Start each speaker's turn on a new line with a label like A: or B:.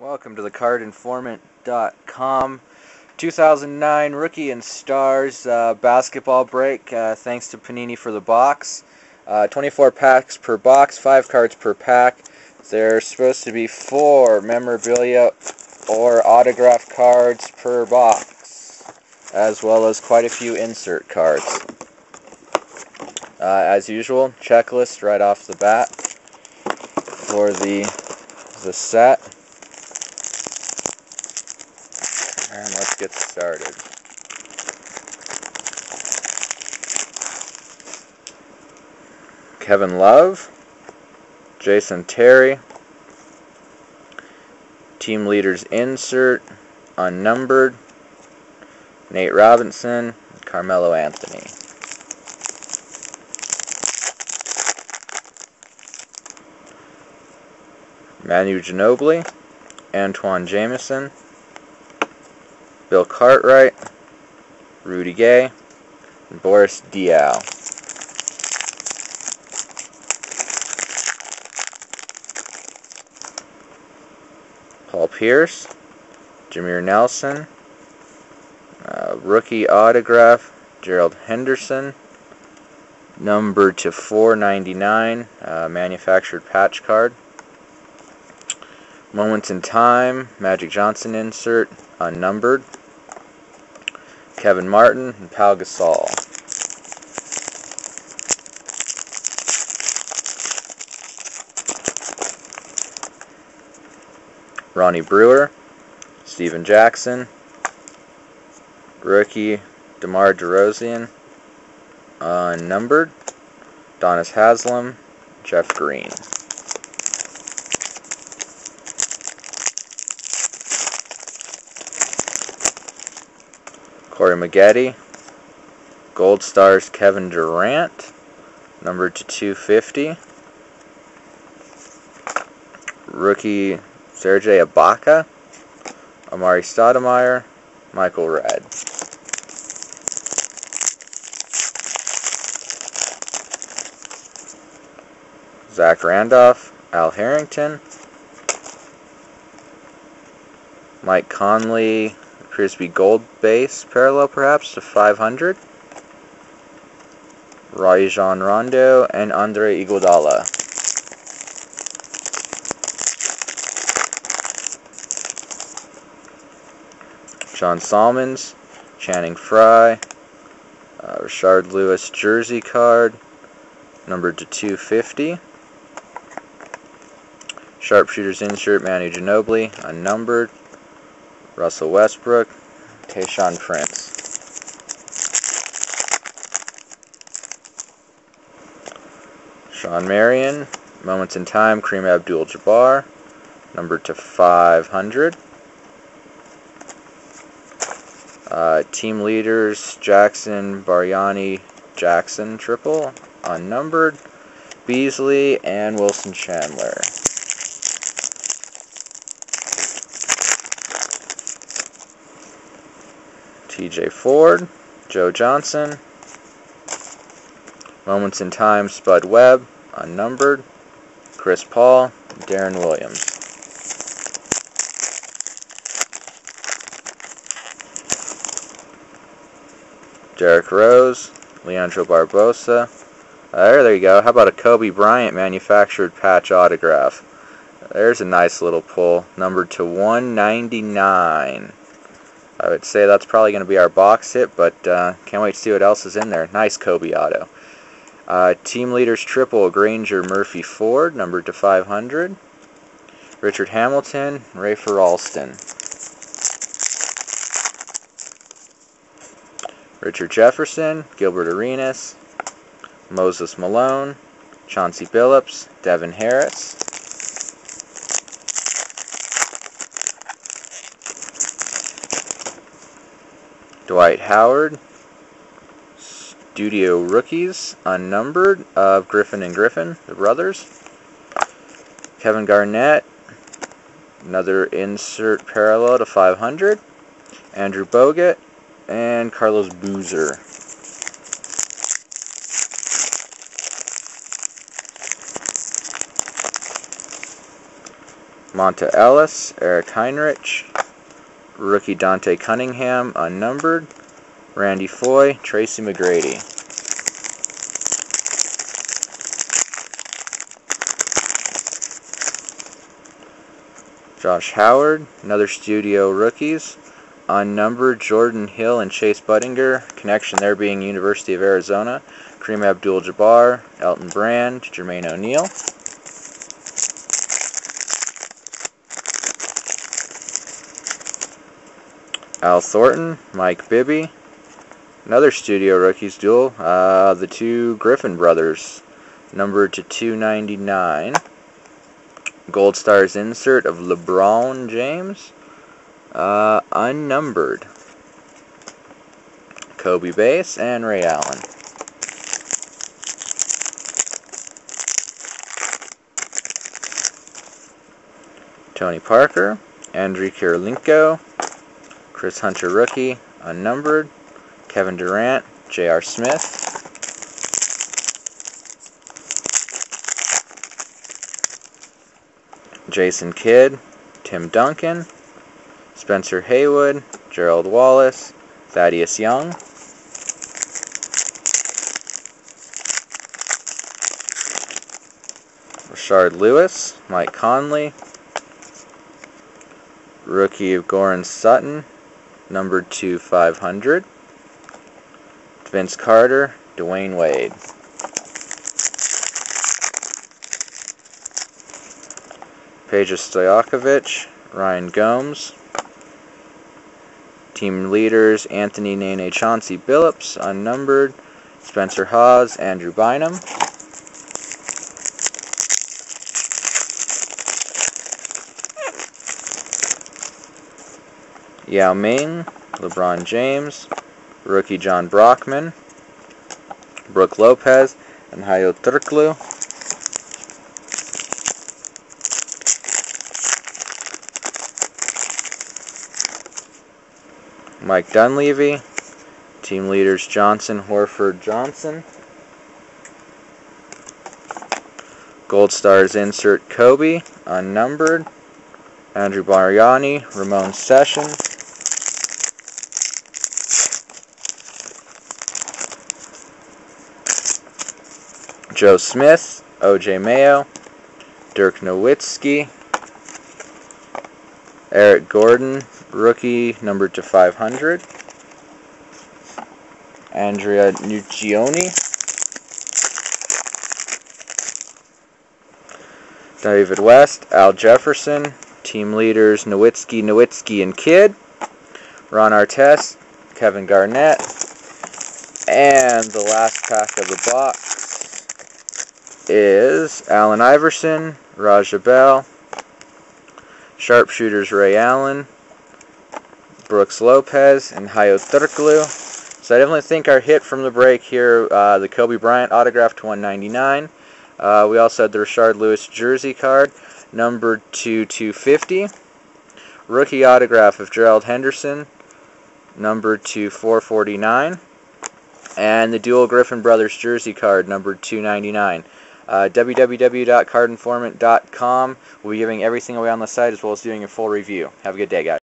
A: Welcome to the CardInformant.com 2009 Rookie and Stars basketball break. Thanks to Panini for the box. 24 packs per box, 5 cards per pack. There's supposed to be 4 memorabilia or autograph cards per box, as well as quite a few insert cards. As usual, checklist right off the bat for the set. And let's get started. Kevin Love, Jason Terry, team leaders insert, unnumbered, Nate Robinson, Carmelo Anthony. Manu Ginobili, Antoine Jamison, Bill Cartwright, Rudy Gay, and Boris Diaw. Paul Pierce, Jameer Nelson, rookie autograph, Gerald Henderson, numbered to 499, manufactured patch card. Moments in Time, Magic Johnson insert, unnumbered. Kevin Martin and Pau Gasol. Ronnie Brewer, Steven Jackson, rookie DeMar DeRozan, unnumbered. Donis Haslem, Jeff Green. Corey Maggette, Gold Stars Kevin Durant, numbered to 250. Rookie Serge Ibaka, Amari Stoudemire, Michael Redd. Zach Randolph, Al Harrington, Mike Conley, appears to be gold base parallel perhaps to 500. Rajon Rondo and Andre Iguodala. Sean Salmons, Channing Frye, Rashard Lewis jersey card, numbered to 250. Sharpshooters insert, Manu Ginobili, unnumbered. Russell Westbrook, Tayshaun Prince. Sean Marion, Moments in Time, Kareem Abdul-Jabbar, numbered to 500. Team leaders, Jackson, Bargnani, Jackson triple, unnumbered. Beasley and Wilson Chandler. TJ Ford, Joe Johnson, Moments in Time, Spud Webb, unnumbered. Chris Paul, Darren Williams. Derrick Rose, Leandro Barbosa. There you go. How about a Kobe Bryant manufactured patch autograph? There's a nice little pull, numbered to 199. I would say that's probably going to be our box hit, but can't wait to see what else is in there. Nice Kobe auto. Team leaders triple, Granger, Murphy, Ford, numbered to 500. Richard Hamilton, Rafer Alston. Richard Jefferson, Gilbert Arenas, Moses Malone, Chauncey Billups, Devin Harris. Dwight Howard, Studio Rookies, unnumbered, of Griffin and Griffin, the brothers. Kevin Garnett, another insert parallel to 500. Andrew Bogut, and Carlos Boozer. Monta Ellis, Eric Heinrich, rookie Dante Cunningham, unnumbered, Randy Foy, Tracy McGrady. Josh Howard, another studio rookies, unnumbered, Jordan Hill and Chase Budinger, connection there being University of Arizona, Kareem Abdul-Jabbar, Elton Brand, Jermaine O'Neal. Al Thornton, Mike Bibby, another studio rookies duel, the two Griffin brothers, numbered to 299. Gold Stars insert of LeBron James, unnumbered. Kobe base and Ray Allen. Tony Parker, Andriy Kirilenko, Chris Hunter rookie, unnumbered. Kevin Durant, J.R. Smith. Jason Kidd, Tim Duncan, Spencer Haywood, Gerald Wallace, Thaddeus Young. Rashard Lewis, Mike Conley, rookie of Goran Sutton, numbered to 500. Vince Carter, Dwayne Wade. Peja Stojakovic, Ryan Gomes. Team leaders, Anthony Nene Chauncey Billups, unnumbered. Spencer Hawes, Andrew Bynum. Yao Ming, LeBron James, rookie John Brockman, Brooke Lopez, and Hayo Turkoglu. Mike Dunleavy, team leaders Johnson, Horford, Johnson. Gold Stars insert Kobe, unnumbered. Andrew Mariani, Ramon Sessions. Joe Smith, O.J. Mayo, Dirk Nowitzki, Eric Gordon, rookie, numbered to 500, Andrea Nuccioni, David West, Al Jefferson, team leaders Nowitzki, and Kidd, Ron Artest, Kevin Garnett, and the last pack of the box is Allen Iverson, Raja Bell, Sharpshooters Ray Allen, Brooks Lopez, and Hayo Turkoglu. So I definitely think our hit from the break here, the Kobe Bryant autograph to 199. We also had the Rashard Lewis jersey card, numbered to 250. Rookie autograph of Gerald Henderson, numbered to 449. And the dual Griffin Brothers jersey card, numbered 299. www.cardinformant.com. We'll be giving everything away on the site as well as doing a full review. Have a good day, guys.